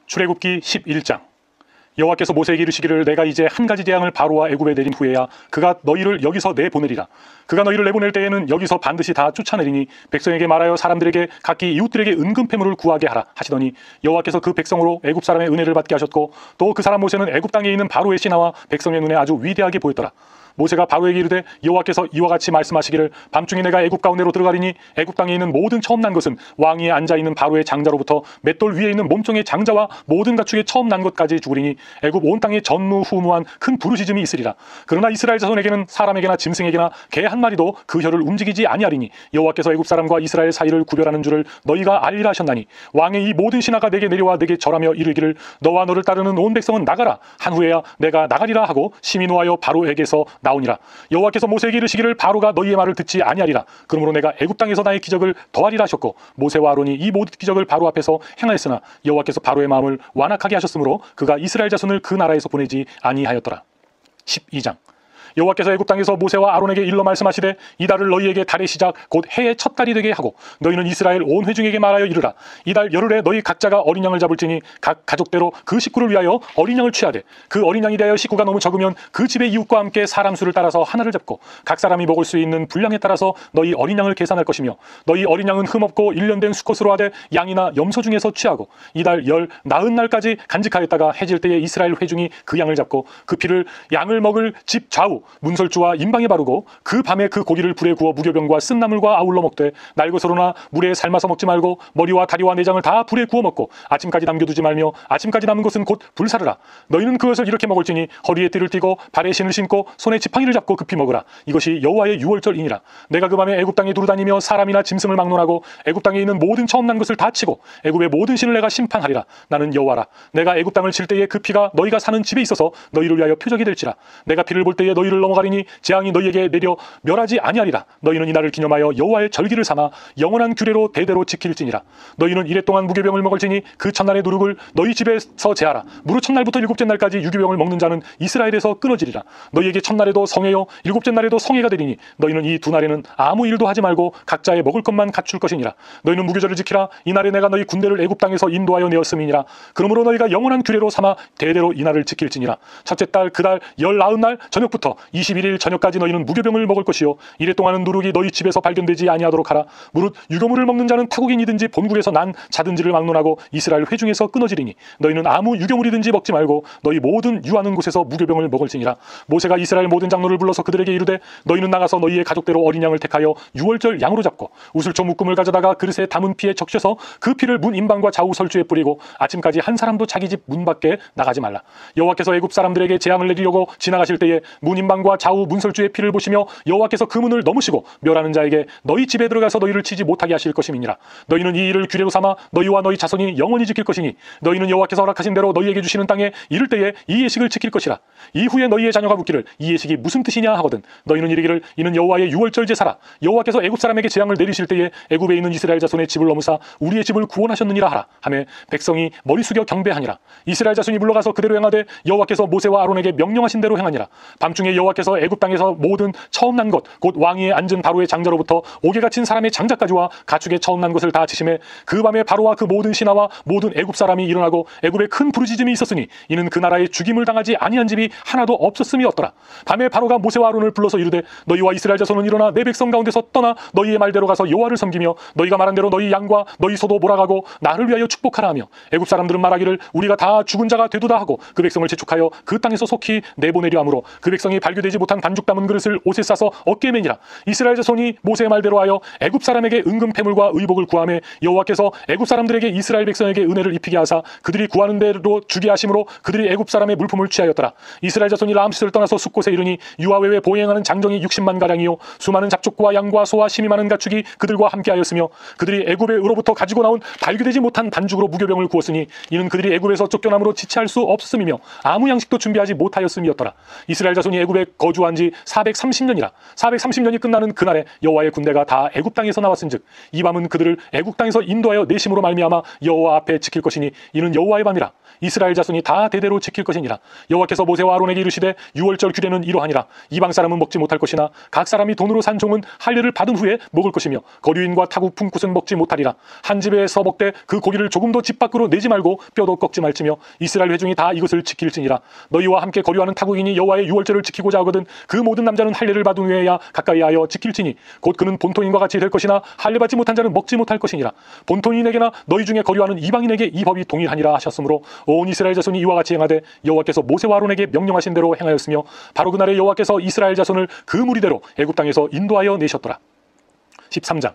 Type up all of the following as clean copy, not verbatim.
출애굽기 11장. 여호와께서 모세에게 이르시기를 내가 이제 한 가지 재앙을 바로와 애굽에 내린 후에야 그가 너희를 여기서 내보내리라. 그가 너희를 내보낼 때에는 여기서 반드시 다 쫓아내리니 백성에게 말하여 사람들에게 각기 이웃들에게 은금패물을 구하게 하라 하시더니 여호와께서 그 백성으로 애굽 사람의 은혜를 받게 하셨고 또 그 사람 모세는 애굽 땅에 있는 바로의 신하와 백성의 눈에 아주 위대하게 보였더라. 모세가 바로에게 이르되 여호와께서 이와 같이 말씀하시기를 밤중에 내가 애굽 가운데로 들어가리니 애굽 땅에 있는 모든 처음 난 것은 왕위에 앉아있는 바로의 장자로부터 맷돌 위에 있는 몸종의 장자와 모든 가축의 처음 난 것까지 죽으리니 애굽 온 땅에 전무후무한 큰 부르짖음이 있으리라. 그러나 이스라엘 자손에게는 사람에게나 짐승에게나 개 한 마리도 그 혀를 움직이지 아니하리니 여호와께서 애굽 사람과 이스라엘 사이를 구별하는 줄을 너희가 알리라 하셨나니 왕의 이 모든 신하가 내게 내려와 내게 절하며 이르기를 너와 너를 따르는 온 백성은 나가라 한 후에야 내가 나가리라 하고 심히 노하여 바로에게서 나오니라. 여호와께서 모세에게 이르시기를 바로가 너희의 말을 듣지 아니하리라. 그러므로 내가 애굽 땅에서 나의 기적을 더하리라 하셨고 모세와 아론이 이 모든 기적을 바로 앞에서 행하였으나 여호와께서 바로의 마음을 완악하게 하셨으므로 그가 이스라엘 자손을 그 나라에서 보내지 아니하였더라. 12장. 여호와께서 애굽 땅에서 모세와 아론에게 일러 말씀하시되 이 달을 너희에게 달의 시작 곧 해의 첫 달이 되게 하고 너희는 이스라엘 온 회중에게 말하여 이르라. 이 달 열흘에 너희 각자가 어린 양을 잡을지니 각 가족대로 그 식구를 위하여 어린 양을 취하되 그 어린 양이 대하여 식구가 너무 적으면 그 집의 이웃과 함께 사람 수를 따라서 하나를 잡고 각 사람이 먹을 수 있는 분량에 따라서 너희 어린 양을 계산할 것이며 너희 어린 양은 흠없고 1년 된 수컷으로 하되 양이나 염소 중에서 취하고 이 달 열 나흔 날까지 간직하였다가 해질 때에 이스라엘 회중이 그 양을 잡고 그 피를 양을 먹을 집 좌우 문설주와 임방에 바르고 그 밤에 그 고기를 불에 구워 무교병과 쓴나물과 아울러 먹되 날것으로나 물에 삶아서 먹지 말고 머리와 다리와 내장을 다 불에 구워 먹고 아침까지 남겨두지 말며 아침까지 남은 것은 곧 불사르라. 너희는 그것을 이렇게 먹을지니 허리에 띠를 띠고 발에 신을 신고 손에 지팡이를 잡고 급히 먹으라. 이것이 여호와의 유월절이니라. 내가 그 밤에 애굽 땅에 두루다니며 사람이나 짐승을 막론하고 애굽 땅에 있는 모든 처음 난 것을 다 치고 애굽의 모든 신을 내가 심판하리라. 나는 여호와라. 내가 애굽 땅을 칠 때에 그 피가 너희가 사는 집에 있어서 너희를 위하여 표적이 될지라. 내가 피를 볼 때에 너희를 넘어가리니 재앙이 너희에게 내려 멸하지 아니하리라. 너희는 이날을 기념하여 여호와의 절기를 삼아 영원한 규례로 대대로 지킬지니라. 너희는 이랫동안 무교병을 먹을지니 그 첫날의 누룩을 너희 집에서 제하라. 무릇 첫날부터 일곱째 날까지 유교병을 먹는 자는 이스라엘에서 끊어지리라. 너희에게 첫날에도 성회요 일곱째 날에도 성회가 되리니 너희는 이 두 날에는 아무 일도 하지 말고 각자의 먹을 것만 갖출 것이니라. 너희는 무교절을 지키라. 이날에 내가 너희 군대를 애굽 땅에서 인도하여 내었음이니라. 그러므로 너희가 영원한 규례로 삼아 대대로 이날을 지킬지니라. 첫째 달 그 달 열나흔 날 저녁부터 21일 저녁까지 너희는 무교병을 먹을 것이요 이래 동안은 누룩이 너희 집에서 발견되지 아니하도록 하라. 무릇 유교물을 먹는 자는 타국인이든지 본국에서 난 자든지를 막론하고 이스라엘 회중에서 끊어지리니 너희는 아무 유교물이든지 먹지 말고 너희 모든 유하는 곳에서 무교병을 먹을지니라. 모세가 이스라엘 모든 장로를 불러서 그들에게 이르되 너희는 나가서 너희의 가족대로 어린 양을 택하여 유월절 양으로 잡고 우슬초 묶음을 가져다가 그릇에 담은 피에 적셔서 그 피를 문 임방과 좌우 설주에 뿌리고 아침까지 한 사람도 자기 집 문 밖에 나가지 말라. 여호와께서 애굽 사람들에게 재앙을 내리려고 지나가실 때에 문 임방과 좌우 문설주의 피를 보시며 여호와께서 그 문을 넘으시고 멸하는 자에게 너희 집에 들어가서 너희를 치지 못하게 하실 것임이니라. 너희는 이 일을 규례로 삼아 너희와 너희 자손이 영원히 지킬 것이니 너희는 여호와께서 허락하신 대로 너희에게 주시는 땅에 이를 때에 이 예식을 지킬 것이라. 이후에 너희의 자녀가 묻기를 이 예식이 무슨 뜻이냐 하거든 너희는 이르기를 이는 여호와의 유월절 제사라. 여호와께서 애굽 사람에게 재앙을 내리실 때에 애굽에 있는 이스라엘 자손의 집을 넘으사 우리의 집을 구원하셨느니라 하라 하매 백성이 머리 숙여 경배하니라. 이스라엘 자손이 물러가서 그대로 행하되 여호와께서 모세와 아론에게 명령하신 대로 행하니라. 밤중에 여호와께서 애굽 땅에서 모든 처음 난 것 곧 왕위에 앉은 바로의 장자로부터 옥에 갇힌 사람의 장자까지와 가축의 처음 난 것을 다 치심에 그 밤에 바로와 그 모든 신하와 모든 애굽 사람이 일어나고 애굽에 큰 부르짖음이 있었으니 이는 그 나라에 죽임을 당하지 아니한 집이 하나도 없었음이었더라. 밤에 바로가 모세와 아론을 불러서 이르되 너희와 이스라엘 자손은 일어나 내 백성 가운데서 떠나 너희의 말대로 가서 여호와를 섬기며 너희가 말한 대로 너희 양과 너희 소도 몰아가고 나를 위하여 축복하라 하며 애굽 사람들은 말하기를 우리가 다 죽은 자가 되도다 하고 그 백성을 재촉하여 그 땅에서 속히 내보내려 하므로 그 백성이 발교되지 못한 반죽 담은 그릇을 옷에 싸서 어깨에 매니라. 이스라엘 자손이 모세의 말대로 하여 애굽 사람에게 은금 패물과 의복을 구하며 여호와께서 애굽 사람들에게 이스라엘 백성에게 은혜를 입히게 하사 그들이 구하는 대로 주게 하심으로 그들이 애굽 사람의 물품을 취하였더라. 이스라엘 자손이 람셋을 떠나서 숫곳에 이르니 유아 외에 보행하는 장정이 60만 가량이요 수많은 잡족과 양과 소와 심이 많은 가축이 그들과 함께하였으며 그들이 애굽으로부터 가지고 나온 발교되지 못한 반죽으로 무교병을 구웠으니 이는 그들이 애굽에서 쫓겨남으로 지체할 수 없음이며 아무 양식도 준비하지 못하였음이었더라. 이스라엘 자손이 애굽에 애굽에 거주한 지 430년이라. 430년이 끝나는 그날에 여호와의 군대가 다 애굽 땅에서 나왔은즉 이 밤은 그들을 애굽 땅에서 인도하여 내심으로 말미암아 여호와 앞에 지킬 것이니 이는 여호와의 밤이라. 이스라엘 자손이 다 대대로 지킬 것이니라. 여호와께서 모세와 아론에게 이르시되 유월절 규례는 이러하니라. 이방 사람은 먹지 못할 것이나 각 사람이 돈으로 산 종은 할례를 받은 후에 먹을 것이며 거류인과 타국 품굿은 먹지 못하리라. 한 집에서 먹되 그 고기를 조금도 집 밖으로 내지 말고 뼈도 꺾지 말지며 이스라엘 회중이 다 이것을 지킬지니라. 너희와 함께 거류하는 타국인이 여호와의 유월절을 지키고자 하거든 그 모든 남자는 할례를 받은 후에야 가까이하여 지킬지니 곧 그는 본토인과 같이 될 것이나 할례 받지 못한 자는 먹지 못할 것이니라. 본토인에게나 너희 중에 거류하는 이방인에게 이 법이 동일하니라 하셨으므로 온 이스라엘 자손이 이와 같이 행하되 여호와께서 모세와 아론에게 명령하신 대로 행하였으며 바로 그날에 여호와께서 이스라엘 자손을 그 무리대로 애굽 땅에서 인도하여 내셨더라. 13장.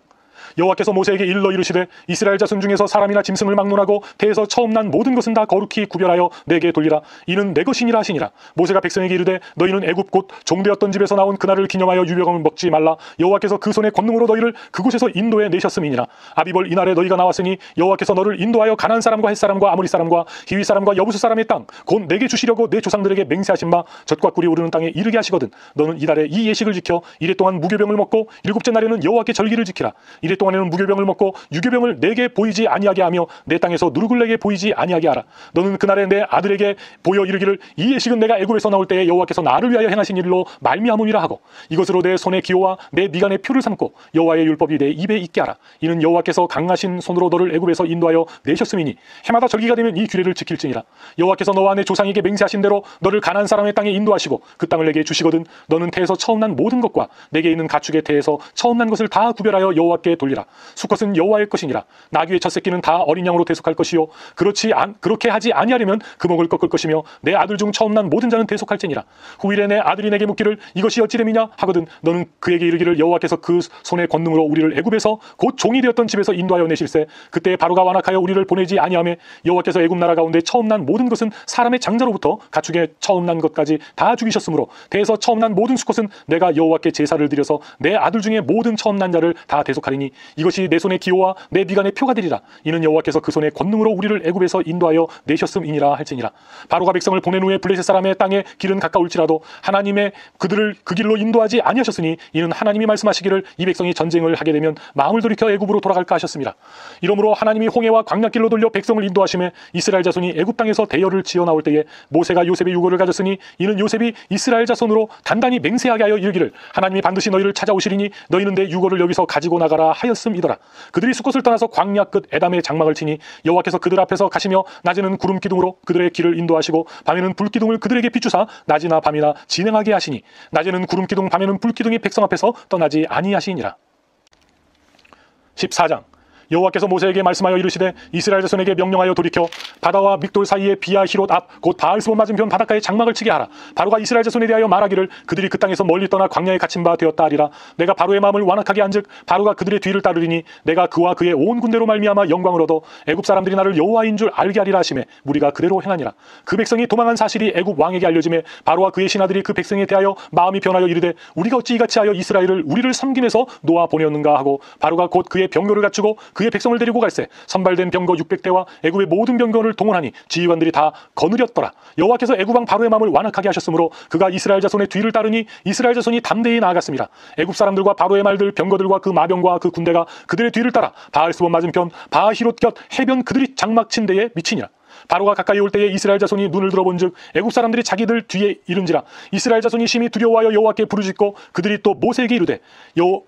여호와께서 모세에게 일러 이르시되 이스라엘 자손 중에서 사람이나 짐승을 막론하고 태에서 처음 난 모든 것은 다 거룩히 구별하여 내게 돌리라. 이는 내 것이니라 하시니라. 모세가 백성에게 이르되 너희는 애굽 곧 종되었던 집에서 나온 그날을 기념하여 유병을 먹지 말라. 여호와께서 그 손의 권능으로 너희를 그곳에서 인도해 내셨음이니라. 아비벌 이날에 너희가 나왔으니 여호와께서 너를 인도하여 가나안 사람과 헷 사람과 아모리 사람과 히위 사람과 여부스 사람의 땅 곧 내게 주시려고 내 조상들에게 맹세하신 바 젖과 꿀이 오르는 땅에 이르게 하시거든. 너는 이달에 이 예식을 지켜 이래 동안 무교병을 먹고 일곱째 날에는 여호와께 절기를 지키라. 이래 동안에는 무교병을 먹고 유교병을 내게 보이지 아니하게 하며 내 땅에서 누룩을 내게 보이지 아니하게 하라. 너는 그날에 내 아들에게 보여 이르기를 이 예식은 내가 애굽에서 나올 때에 여호와께서 나를 위하여 행하신 일로 말미암음이라 하고 이것으로 내 손의 기호와 내 미간의 표를 삼고 여호와의 율법이 내 입에 있게 하라. 이는 여호와께서 강하신 손으로 너를 애굽에서 인도하여 내셨음이니 해마다 절기가 되면 이 규례를 지킬지니라. 여호와께서 너와 내 조상에게 맹세하신 대로 너를 가나안 사람의 땅에 인도하시고 그 땅을 내게 주시거든. 너는 태에서 처음 난 모든 것과 내게 있는 가축의 태에서 처음 난 것을 다 구별하여 여호와께 돌리라. 수컷은 여호와의 것이니라. 나귀의 첫 새끼는 다 어린 양으로 대속할 것이요 그렇게 하지 아니하려면 금옥을 꺾을 것이며 내 아들 중 처음 난 모든 자는 대속할지니라. 후일에 내 아들이 내게 묻기를 이것이 어찌 됨이냐 하거든 너는 그에게 이르기를 여호와께서 그 손의 권능으로 우리를 애굽에서 곧 종이 되었던 집에서 인도하여 내실세 그때 바로가 완악하여 우리를 보내지 아니하며 여호와께서 애굽 나라 가운데 처음 난 모든 것은 사람의 장자로부터 가축의 처음 난 것까지 다 죽이셨으므로 대에서 처음 난 모든 수컷은 내가 여호와께 제사를 드려서 내 아들 중에 모든 처음 난 자를 다 대속하리니 이것이 내 손의 기호와 내 미간의 표가 되리라. 이는 여호와께서 그 손의 권능으로 우리를 애굽에서 인도하여 내셨음이니라 할지니라. 바로가 백성을 보낸 후에 블레셋 사람의 땅에 길은 가까울지라도 하나님의 그들을 그 길로 인도하지 아니하셨으니 이는 하나님이 말씀하시기를 이 백성이 전쟁을 하게 되면 마음을 돌이켜 애굽으로 돌아갈까 하셨습니다. 이러므로 하나님이 홍해와 광야길로 돌려 백성을 인도하심에 이스라엘 자손이 애굽 땅에서 대열을 지어 나올 때에 모세가 요셉의 유고를 가졌으니 이는 요셉이 이스라엘 자손으로 단단히 맹세하게 하여 이르기를 하나님이 반드시 너희를 찾아오시리니 너희는 내 유고를 여기서 가지고 나가라 하였음이더라. 그들이 수컷을 떠나서 광야 끝 에담의 장막을 치니 여호와께서 그들 앞에서 가시며 낮에는 구름 기둥으로 그들의 길을 인도하시고 밤에는 불 기둥을 그들에게 비추사 낮이나 밤이나 진행하게 하시니 낮에는 구름 기둥 밤에는 불 기둥이 백성 앞에서 떠나지 아니하시니라. 14장. 여호와께서 모세에게 말씀하여 이르시되 이스라엘 자손에게 명령하여 돌이켜 바다와 믹돌 사이에 비아 히롯 앞 곧 바알스본 맞은편 바닷가에 장막을 치게 하라. 바로가 이스라엘 자손에 대하여 말하기를 그들이 그 땅에서 멀리 떠나 광야에 갇힌 바 되었다 하리라. 내가 바로의 마음을 완악하게 한즉 바로가 그들의 뒤를 따르리니 내가 그와 그의 온 군대로 말미암아 영광을 얻어 애굽 사람들이 나를 여호와인 줄 알게 하리라 하시매 무리가 그대로 행하니라. 그 백성이 도망한 사실이 애굽 왕에게 알려지매 바로와 그의 신하들이 그 백성에 대하여 마음이 변하여 이르되 우리가 어찌 이같이 하여 이스라엘을 우리를 섬김에서 놓아 보내었는가 하고 바로가 곧 그의 병거를 갖추고 그의 백성을 데리고 갈새 선발된 병거 600대와 애굽의 모든 병거를 동원하니 지휘관들이 다 거느렸더라. 여호와께서 애굽 왕 바로의 마음을 완악하게 하셨으므로 그가 이스라엘 자손의 뒤를 따르니 이스라엘 자손이 담대히 나아갔습니다. 애굽 사람들과 바로의 말들 병거들과 그 마병과 그 군대가 그들의 뒤를 따라 바알스본 맞은편 바히롯 곁 해변 그들이 장막 친 데에 미치니라. 바로가 가까이 올 때에 이스라엘 자손이 눈을 들어본즉 애굽 사람들이 자기들 뒤에 이른지라. 이스라엘 자손이 심히 두려워하여 여호와께 부르짖고 그들이 또 모세에게 이르되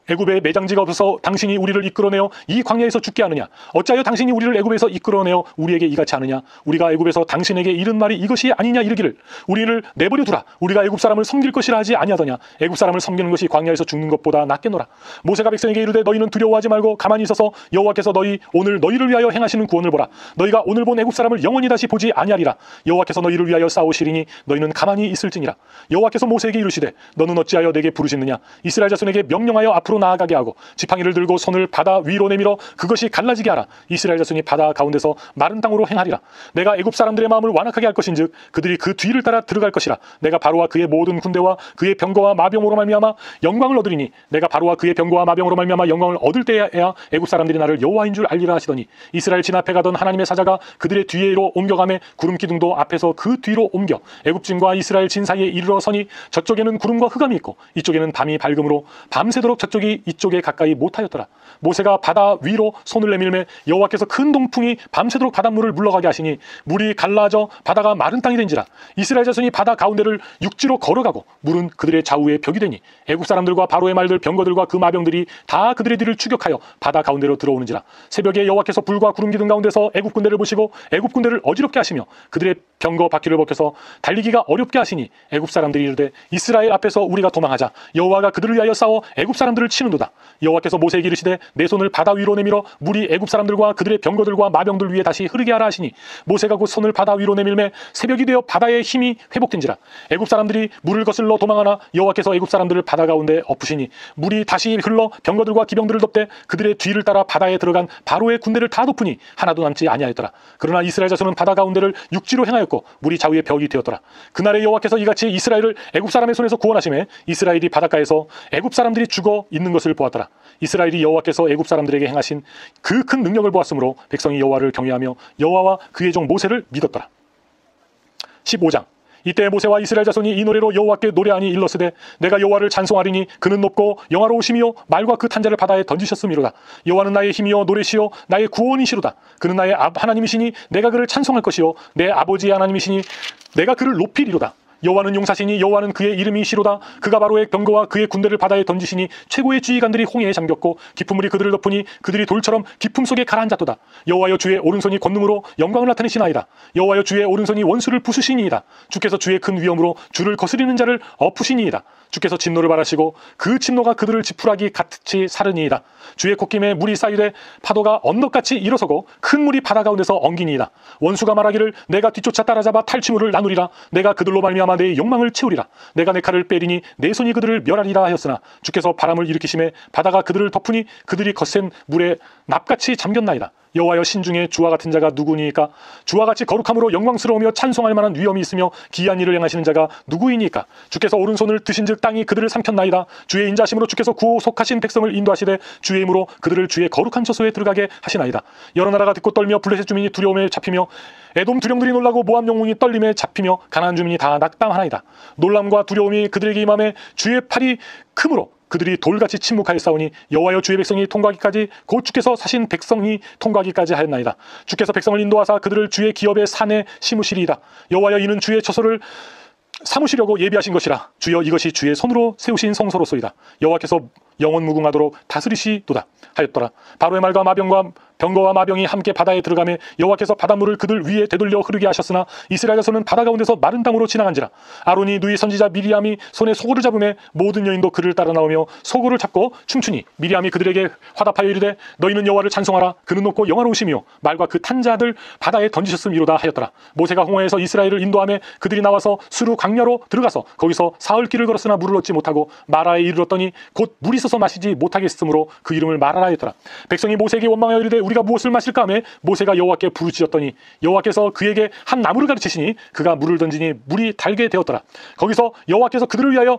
애굽에 매장지가 없어서 당신이 우리를 이끌어내어 이 광야에서 죽게 하느냐. 어찌하여 당신이 우리를 애굽에서 이끌어내어 우리에게 이같이 하느냐. 우리가 애굽에서 당신에게 이른 말이 이것이 아니냐 이르기를 우리를 내버려 두라. 우리가 애굽 사람을 섬길 것이라 하지 아니하더냐. 애굽 사람을 섬기는 것이 광야에서 죽는 것보다 낫겠노라. 모세가 백성에게 이르되 너희는 두려워하지 말고 가만히 있어서 여호와께서 오늘 너희를 위하여 행하시는 구원을 보라. 너희가 오늘 본 애굽 사람을 영원히 다시 보지 아니하리라. 여호와께서 너희를 위하여 싸우시리니 너희는 가만히 있을지니라. 여호와께서 모세에게 이르시되 너는 어찌하여 내게 부르짖느냐. 이스라엘 자손에게 명령하여 앞으로 나아가게 하고 지팡이를 들고 손을 바다 위로 내밀어 그것이 갈라지게 하라. 이스라엘 자손이 바다 가운데서 마른 땅으로 행하리라. 내가 애굽 사람들의 마음을 완악하게 할 것인즉 그들이 그 뒤를 따라 들어갈 것이라. 내가 바로와 그의 모든 군대와 그의 병거와 마병으로 말미암아 영광을 얻으리니 내가 바로와 그의 병거와 마병으로 말미암아 영광을 얻을 때에야 애굽 사람들이 나를 여호와인 줄 알리라 하시더니 이스라엘 진 앞에 가던 하나님의 사자가 그들의 뒤로 뒤로 옮겨가매 구름 기둥도 앞에서 그 뒤로 옮겨 애굽진과 이스라엘 진 사이에 이르러 서니 저쪽에는 구름과 흑암이 있고 이쪽에는 밤이 밝음으로 밤새도록 저쪽이 이쪽에 가까이 못하였더라. 모세가 바다 위로 손을 내밀매 여호와께서 큰 동풍이 밤새도록 바닷물을 물러가게 하시니 물이 갈라져 바다가 마른 땅이 된지라. 이스라엘 자손이 바다 가운데를 육지로 걸어가고 물은 그들의 좌우에 벽이 되니 애굽 사람들과 바로의 말들 병거들과 그 마병들이 다 그들의 뒤를 추격하여 바다 가운데로 들어오는지라. 새벽에 여호와께서 불과 구름 기둥 가운데서 애굽 군대를 보시고 애굽 군대를 어지럽게 하시며 그들의 병거 바퀴를 벗겨서 달리기가 어렵게 하시니 애굽 사람들이 이르되 이스라엘 앞에서 우리가 도망하자. 여호와가 그들을 위하여 싸워 애굽 사람들을 치는도다. 여호와께서 모세에게 이르시되 내 손을 바다 위로 내밀어 물이 애굽 사람들과 그들의 병거들과 마병들 위에 다시 흐르게 하라 하시니 모세가 그 손을 바다 위로 내밀매 새벽이 되어 바다의 힘이 회복된지라. 애굽 사람들이 물을 거슬러 도망하나 여호와께서 애굽 사람들을 바다 가운데 엎으시니 물이 다시 흘러 병거들과 기병들을 덮되 그들의 뒤를 따라 바다에 들어간 바로의 군대를 다 덮으니 하나도 남지 아니하였더라. 그러나 이스라엘 자손은 바다 가운데를 육지로 행하였고 물이 좌우에 벽이 되었더라. 그날에 여호와께서 이같이 이스라엘을 애굽 사람의 손에서 구원하시매 이스라엘이 바닷가에서 애굽 사람들이 죽어 있는 것을 보았더라. 이스라엘이 여호와께서 애굽 사람들에게 행하신 그 큰 능력을 보았으므로 백성이 여호와를 경외하며 여호와와 그의 종 모세를 믿었더라. 15장. 이때 모세와 이스라엘 자손이 이 노래로 여호와께 노래하니 일러스되 내가 여호와를 찬송하리니 그는 높고 영화로우시며 말과 그 탄자를 바다에 던지셨음이로다. 여호와는 나의 힘이요 노래시요 나의 구원이시로다. 그는 나의 하나님이시니 내가 그를 찬송할 것이요 내 아버지의 하나님이시니 내가 그를 높이리로다. 여호와는 용사시니 여호와는 그의 이름이시로다. 그가 바로의 병거와 그의 군대를 바다에 던지시니 최고의 지휘관들이 홍해에 잠겼고 깊은 물이 그들을 덮으니 그들이 돌처럼 깊음 속에 가라앉았도다. 여호와여 주의 오른손이 권능으로 영광을 나타내시나이다. 여호와여 주의 오른손이 원수를 부수시니이다. 주께서 주의 큰 위엄으로 주를 거스리는 자를 엎으시니이다. 주께서 진노를 바라시고 그 진노가 그들을 지푸라기 같이 사르니이다. 주의 콧김에 물이 쌓이되 파도가 언덕같이 일어서고 큰 물이 바다 가운데서 엉기니이다. 원수가 말하기를 내가 뒤쫓아 따라잡아 탈취물을 나누리라. 내가 그들로 말미암아 내 욕망을 채우리라. 내가 내 칼을 빼리니 내 손이 그들을 멸하리라 하였으나 주께서 바람을 일으키심에 바다가 그들을 덮으니 그들이 거센 물에 납같이 잠겼나이다. 여호와여 신중에 주와 같은 자가 누구니까? 주와 같이 거룩함으로 영광스러우며 찬송할 만한 위엄이 있으며 기이한 일을 행하시는 자가 누구이니까? 주께서 오른손을 드신즉 땅이 그들을 삼켰나이다. 주의 인자심으로 주께서 구속하신 백성을 인도하시되 주의 힘으로 그들을 주의 거룩한 처소에 들어가게 하시나이다. 여러 나라가 듣고 떨며 블레셋 주민이 두려움에 잡히며 에돔 두령들이 놀라고 모압 영웅이 떨림에 잡히며 가나안 주민이 다 낙담하나이다. 놀람과 두려움이 그들에게 임함에 주의 팔이 크므로 그들이 돌같이 침묵하여 싸우니 여호와여 주의 백성이 통과하기까지 곧 주께서 사신 백성이 통과하기까지 하였나이다. 주께서 백성을 인도하사 그들을 주의 기업의 산에 심으시리이다. 여호와여 이는 주의 처소를 삼으시려고 예비하신 것이라. 주여 이것이 주의 손으로 세우신 성소로소이다. 여호와께서 영원 무궁하도록 다스리시도다 하였더라. 바로의 말과 마병과 병거와 마병이 함께 바다에 들어가매 여호와께서 바닷물을 그들 위에 되돌려 흐르게 하셨으나 이스라엘 자손은 바다 가운데서 마른 땅으로 지나간지라. 아론이 누이 선지자 미리암이 손에 소고를 잡으매 모든 여인도 그를 따라 나오며 소고를 잡고 춤추니 미리암이 그들에게 화답하여 이르되 너희는 여호와를 찬송하라. 그는 높고 영화로우시며 말과 그 탄자들 바다에 던지셨음이로다 하였더라. 모세가 홍해에서 이스라엘을 인도하며 그들이 나와서 수르 광야로 들어가서 거기서 사흘 길을 걸었으나 물을 얻지 못하고 마라에 이르렀더니 곧 물이 있어서 마시지 못하겠으므로 그 이름을 마라라 하였더라. 백성이 모세에게 원망하여 이르되 우리가 무엇을 마실까 하매 모세가 여호와께 부르짖었더니 여호와께서 그에게 한 나무를 가르치시니 그가 물을 던지니 물이 달게 되었더라. 거기서 여호와께서 그들을 위하여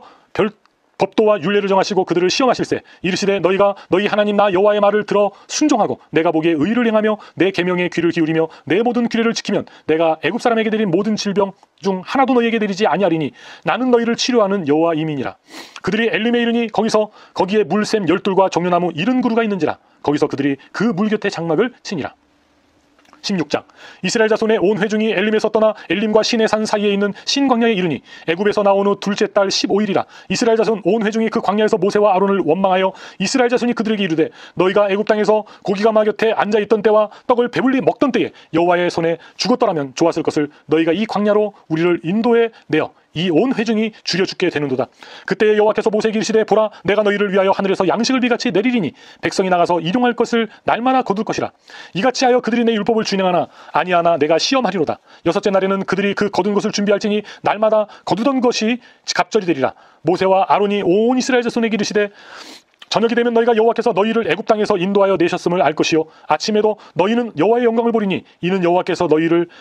법도와 율례를 정하시고 그들을 시험하실세 이르시되 너희가 너희 하나님 나 여호와의 말을 들어 순종하고 내가 보기에 의를 행하며 내 계명에 귀를 기울이며 내 모든 규례를 지키면 내가 애굽 사람에게 드린 모든 질병 중 하나도 너희에게 드리지 아니하리니 나는 너희를 치료하는 여호와임이니라. 그들이 엘림에 이르니 거기에 물샘 12과 종려나무 70그루가 있는지라. 거기서 그들이 그 물 곁에 장막을 치니라. 16장. 이스라엘 자손의 온 회중이 엘림에서 떠나 엘림과 시내산 사이에 있는 신광야에 이르니 애굽에서 나온 후 둘째 달 15일이라. 이스라엘 자손 온 회중이 그 광야에서 모세와 아론을 원망하여 이스라엘 자손이 그들에게 이르되 너희가 애굽 땅에서 고기가 마 곁에 앉아있던 때와 떡을 배불리 먹던 때에 여호와의 손에 죽었더라면 좋았을 것을 너희가 이 광야로 우리를 인도해 내어 이 온 회중이 죽여 죽게 되는도다. 그때 여호와께서 모세에게 이르시되 보라 내가 너희를 위하여 하늘에서 양식을 비같이 내리리니 백성이 나가서 일용할 것을 날마다 거둘 것이라. 이같이 하여 그들이 내 율법을 준행하나 아니하나 내가 시험하리로다. 여섯째 날에는 그들이 그 거둔 것을 준비할지니 날마다 거두던 것이 갑절이 되리라. 모세와 아론이 온 이스라엘 자손에게 이르시되 저녁이 되면 너희가 여호와께서 너희를 애굽 땅에서 인도하여 내셨음을 알 것이요 아침에도 너희는 여호와의 영광을 보리니 이는 여호와께서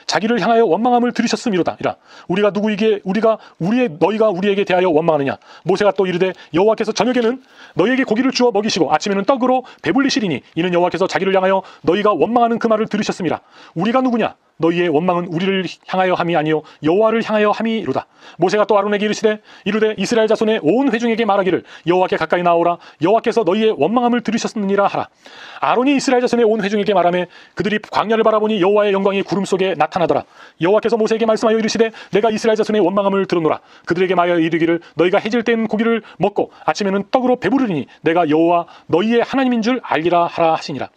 자기를 향하여 원망함을 들으셨음이로다. 우리가 누구이기에 너희가 우리에게 대하여 원망하느냐. 모세가 또 이르되 여호와께서 저녁에는 너희에게 고기를 주어 먹이시고 아침에는 떡으로 배불리시리니 이는 여호와께서 자기를 향하여 너희가 원망하는 그 말을 들으셨음이라. 우리가 누구냐. 너희의 원망은 우리를 향하여 함이 아니요 여호와를 향하여 함이로다. 모세가 또 아론에게 이르되 이스라엘 자손의 온 회중에게 말하기를 여호와께 가까이 나오라. 여호와께서 너희의 원망함을 들으셨느니라 하라. 아론이 이스라엘 자손의 온 회중에게 말하며 그들이 광야를 바라보니 여호와의 영광이 구름 속에 나타나더라. 여호와께서 모세에게 말씀하여 이르시되 내가 이스라엘 자손의 원망함을 들었노라. 그들에게 말하여 이르기를 너희가 해질 땐 고기를 먹고 아침에는 떡으로 배부르리니 내가 여호와 너희의 하나님인 줄 알리라 하라 하시니라.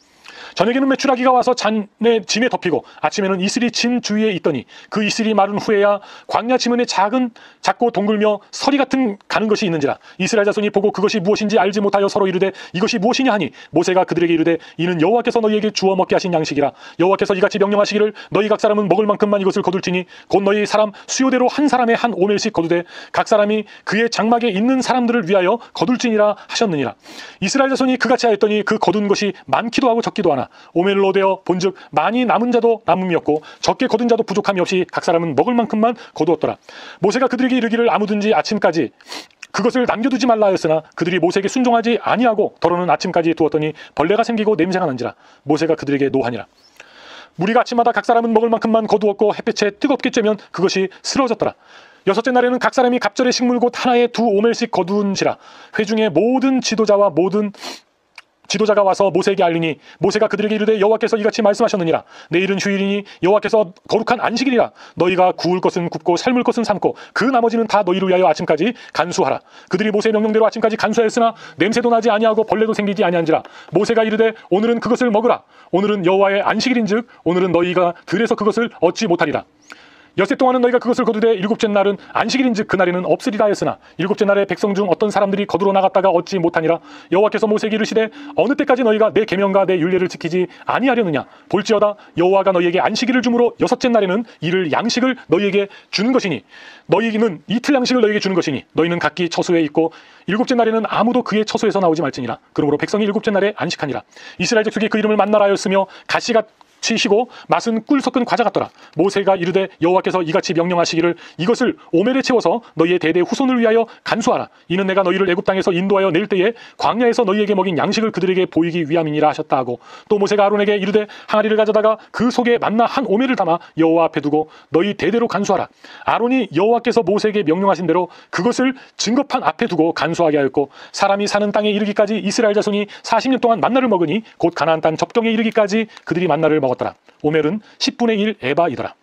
저녁에는 메추라기가 와서 잔에 짐에 덮이고 아침에는 이슬이 진 주위에 있더니 그 이슬이 마른 후에야 광야 지면에 작고 동글며 서리 같은 가는 것이 있는지라. 이스라엘 자손이 보고 그것이 무엇인지 알지 못하여 서로 이르되 이것이 무엇이냐 하니 모세가 그들에게 이르되 이는 여호와께서 너희에게 주어 먹게 하신 양식이라. 여호와께서 이같이 명령하시기를 너희 각 사람은 먹을 만큼만 이것을 거둘지니 곧 너희 사람 수요대로 한 사람에 한 오멜씩 거두되 각 사람이 그의 장막에 있는 사람들을 위하여 거둘지니라 하셨느니라. 이스라엘 자손이 그같이 하였더니 그 거둔 것이 많기도 하고 적기도 하나 오멜로 되어 본즉 많이 남은 자도 남음이었고 적게 거둔 자도 부족함이 없이 각 사람은 먹을 만큼만 거두었더라. 모세가 그들에게 이르기를 아무든지 아침까지 그것을 남겨두지 말라 하였으나 그들이 모세에게 순종하지 아니하고 더러는 아침까지 두었더니 벌레가 생기고 냄새가 난지라. 모세가 그들에게 노하니라. 무리가 아침마다 각 사람은 먹을 만큼만 거두었고 햇볕에 뜨겁게 쬐면 그것이 쓰러졌더라. 여섯째 날에는 각 사람이 갑절의 식물 곧 하나에 2오멜씩 거두은지라. 회중의 모든 지도자가 와서 모세에게 알리니 모세가 그들에게 이르되 여호와께서 이같이 말씀하셨느니라. 내일은 휴일이니 여호와께서 거룩한 안식일이라. 너희가 구울 것은 굽고 삶을 것은 삶고 그 나머지는 다 너희를 위하여 아침까지 간수하라. 그들이 모세의 명령대로 아침까지 간수하였으나 냄새도 나지 아니하고 벌레도 생기지 아니한지라. 모세가 이르되 오늘은 그것을 먹으라. 오늘은 여호와의 안식일인즉 오늘은 너희가 들에서 그것을 얻지 못하리라. 엿새 동안은 너희가 그것을 거두되 일곱째 날은 안식일인즉 그날에는 없으리라 하였으나 일곱째 날에 백성 중 어떤 사람들이 거두러 나갔다가 얻지 못하니라. 여호와께서 모세에게 이르시되 어느 때까지 너희가 내 계명과 내 율례를 지키지 아니하려느냐. 볼지어다 여호와가 너희에게 안식일을 주므로 여섯째 날에는 이를 양식을 너희에게 주는 것이니 너희는 이틀 양식을 너희에게 주는 것이니 너희는 각기 처소에 있고 일곱째 날에는 아무도 그의 처소에서 나오지 말지니라. 그러므로 백성이 일곱째 날에 안식하니라. 이스라엘 족속이 그 이름을 만나라 하였으며 가시가 치시고 맛은 꿀 섞은 과자 같더라. 모세가 이르되 여호와께서 이같이 명령하시기를 이것을 오멜에 채워서 너희의 대대 후손을 위하여 간수하라. 이는 내가 너희를 애굽 땅에서 인도하여 낼 때에 광야에서 너희에게 먹인 양식을 그들에게 보이기 위함이니라 하셨다 하고 또 모세가 아론에게 이르되 항아리를 가져다가 그 속에 만나 한 오멜을 담아 여호와 앞에 두고 너희 대대로 간수하라. 아론이 여호와께서 모세에게 명령하신 대로 그것을 증거판 앞에 두고 간수하게 하였고 사람이 사는 땅에 이르기까지 이스라엘 자손이 40년 동안 만나를 먹으니 곧 가나안 땅 접경에 이르기까지 그들이 만나를 먹었더라. 오멜은 10분의 1 에바이더라.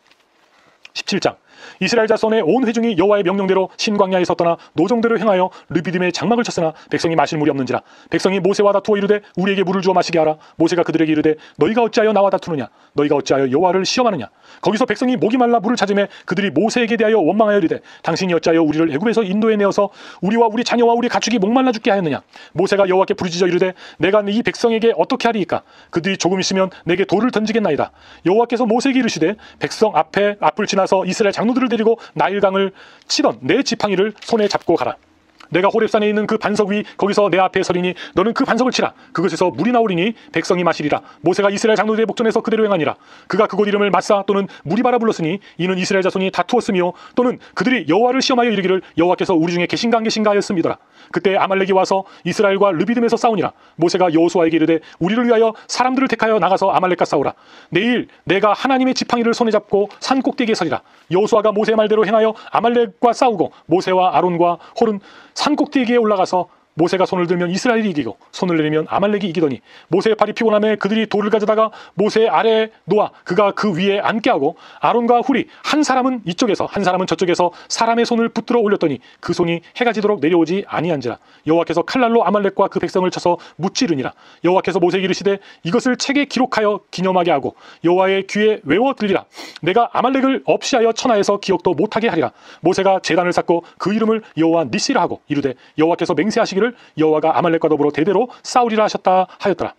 17장 이스라엘 자손의 온 회중이 여호와의 명령대로 신광야에서 떠나 노정대로 행하여 르비딤에 장막을 쳤으나 백성이 마실 물이 없는지라. 백성이 모세와 다투어 이르되 우리에게 물을 주어 마시게 하라. 모세가 그들에게 이르되 너희가 어찌하여 나와 다투느냐. 너희가 어찌하여 여호와를 시험하느냐. 거기서 백성이 목이 말라 물을 찾으매 그들이 모세에게 대하여 원망하여 이르되 당신이 어찌하여 우리를 애굽에서 인도에 내어서 우리와 우리 자녀와 우리 가축이 목말라 죽게 하였느냐. 모세가 여호와께 부르짖어 이르되 내가 이 백성에게 어떻게 하리이까. 그들이 조금 있으면 내게 돌을 던지겠나이다. 여호와께서 모세에게 이르시되 백성 앞을 지나서 이스라엘 장로들을 데리고 나일강을 치던 내 지팡이를 손에 잡고 가라. 내가 호렙산에 있는 그 반석 위 거기서 내 앞에 서리니 너는 그 반석을 치라. 그것에서 물이 나오리니 백성이 마시리라. 모세가 이스라엘 장로들의 목전에서 그대로 행하니라. 그가 그곳 이름을 마사 또는 무리바라 불렀으니 이는 이스라엘 자손이 다투었으며 또는 그들이 여호와를 시험하여 이르기를 여호와께서 우리 중에 계신가 안 계신가 하였음이더라. 그때 아말렉이 와서 이스라엘과 르비딤에서 싸우니라. 모세가 여호수아에게 이르되 우리를 위하여 사람들을 택하여 나가서 아말렉과 싸우라. 내일 내가 하나님의 지팡이를 손에 잡고 산 꼭대기에 서리라. 여호수아가 모세의 말대로 행하여 아말렉과 싸우고 모세와 아론과 홀은 산 꼭대기에 올라가서 모세가 손을 들면 이스라엘이 이기고 손을 내리면 아말렉이 이기더니 모세의 팔이 피곤하며 그들이 돌을 가져다가 모세 아래에 놓아 그가 그 위에 앉게 하고 아론과 훌이 한 사람은 이쪽에서 한 사람은 저쪽에서 사람의 손을 붙들어 올렸더니 그 손이 해가 지도록 내려오지 아니한지라. 여호와께서 칼날로 아말렉과 그 백성을 쳐서 무찌르니라. 여호와께서 모세에게 이르시되 이것을 책에 기록하여 기념하게 하고 여호와의 귀에 외워 들리라. 내가 아말렉을 없이하여 천하에서 기억도 못하게 하리라. 모세가 제단을 쌓고 그 이름을 여호와 니시라 하고 이르되 여호와께서 맹세하시기를 여호와가 아말렉과 더불어 대대로 싸우리라 하셨다 하였더라.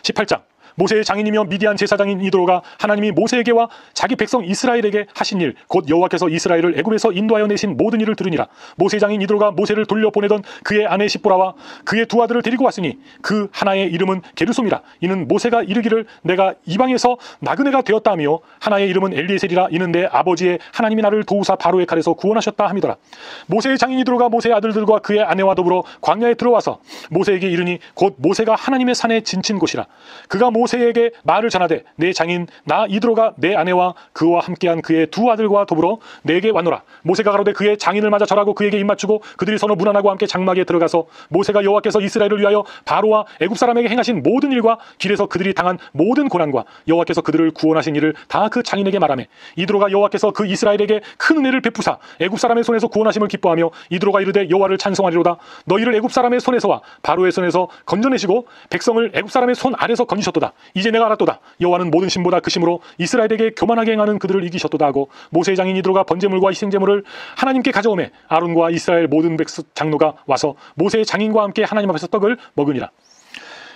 18장 모세의 장인이며 미디안 제사장인 이도로가 하나님이 모세에게와 자기 백성 이스라엘에게 하신 일 곧 여호와께서 이스라엘을 애굽에서 인도하여 내신 모든 일을 들으니라. 모세의 장인 이도로가 모세를 돌려보내던 그의 아내 십보라와 그의 두 아들을 데리고 왔으니 그 하나의 이름은 게르솜이라. 이는 모세가 이르기를 내가 이방에서 나그네가 되었다 하며 하나의 이름은 엘리에셀이라. 이는 내 아버지의 하나님이 나를 도우사 바로의 칼에서 구원하셨다 함이더라. 모세의 장인 이도로가 모세의 아들들과 그의 아내와 더불어 광야에 들어와서 모세에게 이르니 곧 모세가 하나님의 산에 진친 곳이라. 그가 모세에게 말을 전하되 내 장인 나 이드로가 내 아내와 그와 함께한 그의 두 아들과 더불어 내게 왔노라. 모세가 가로되 그의 장인을 맞아 절하고 그에게 입맞추고 그들이 서로 문안하고 함께 장막에 들어가서 모세가 여호와께서 이스라엘을 위하여 바로와 애굽 사람에게 행하신 모든 일과 길에서 그들이 당한 모든 고난과 여호와께서 그들을 구원하신 일을 다 그 장인에게 말하매 이드로가 여호와께서 그 이스라엘에게 큰 은혜를 베푸사 애굽 사람의 손에서 구원하심을 기뻐하며 이드로가 이르되 여호와를 찬송하리로다. 너희를 애굽 사람의 손에서와 바로의 손에서 건져내시고 백성을 애굽 사람의 손 아래서 건지셨도다. 이제 내가 알았도다. 여호와는 모든 신보다 그 심으로 이스라엘에게 교만하게 행하는 그들을 이기셨도다 하고 모세의 장인 이드로가 번제물과 희생제물을 하나님께 가져오매 아론과 이스라엘 모든 백성 장로가 와서 모세의 장인과 함께 하나님 앞에서 떡을 먹으니라.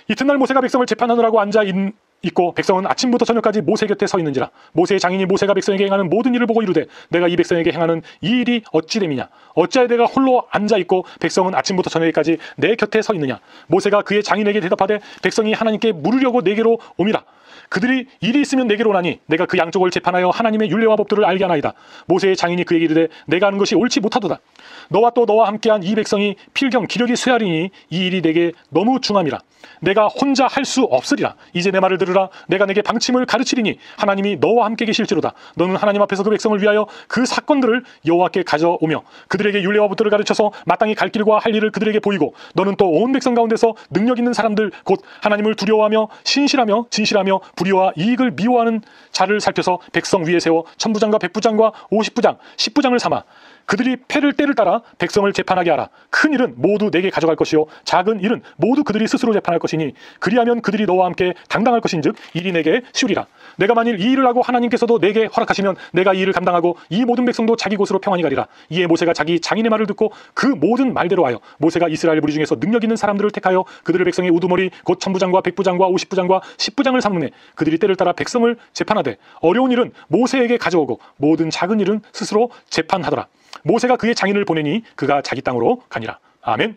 이튿날 모세가 백성을 재판하느라고 앉아 있고 백성은 아침부터 저녁까지 모세 곁에 서 있는지라. 모세의 장인이 모세가 백성에게 행하는 모든 일을 보고 이르되 내가 이 백성에게 행하는 이 일이 어찌 됨이냐. 어찌하여 내가 홀로 앉아있고 백성은 아침부터 저녁까지 내 곁에 서 있느냐. 모세가 그의 장인에게 대답하되 백성이 하나님께 물으려고 내게로 옴이라. 그들이 일이 있으면 내게로 오나니 내가 그 양쪽을 재판하여 하나님의 율례와 법도를 알게 하나이다. 모세의 장인이 그에게 이르되 내가 하는 것이 옳지 못하도다. 너와 또 너와 함께한 이 백성이 필경 기력이 쇠하리니 이 일이 내게 너무 중함이라. 내가 혼자 할 수 없으리라. 이제 내 말을 들으라. 내가 내게 방침을 가르치리니 하나님이 너와 함께 계실지로다. 너는 하나님 앞에서 그 백성을 위하여 그 사건들을 여호와께 가져오며 그들에게 율례와 법도를 가르쳐서 마땅히 갈 길과 할 일을 그들에게 보이고 너는 또 온 백성 가운데서 능력 있는 사람들 곧 하나님을 두려워하며 신실하며 진실하며 불의와 이익을 미워하는 자를 살펴서 백성 위에 세워 천부장과 백부장과 50부장 10부장을 삼아 그들이 패를 때를 따라 백성을 재판하게 하라. 큰 일은 모두 내게 가져갈 것이요 작은 일은 모두 그들이 스스로 재판할 것이니 그리하면 그들이 너와 함께 당당할 것인즉 일이 내게 쉬우리라. 내가 만일 이 일을 하고 하나님께서도 내게 허락하시면 내가 이 일을 감당하고 이 모든 백성도 자기 곳으로 평안히 가리라. 이에 모세가 자기 장인의 말을 듣고 그 모든 말대로 하여 모세가 이스라엘 무리 중에서 능력 있는 사람들을 택하여 그들을 백성의 우두머리 곧 천부장과 백부장과 50부장과 10부장을 삼음해 그들이 때를 따라 백성을 재판하되 어려운 일은 모세에게 가져오고 모든 작은 일은 스스로 재판하더라. 모세가 그의 장인을 보내니 그가 자기 땅으로 가니라. 아멘.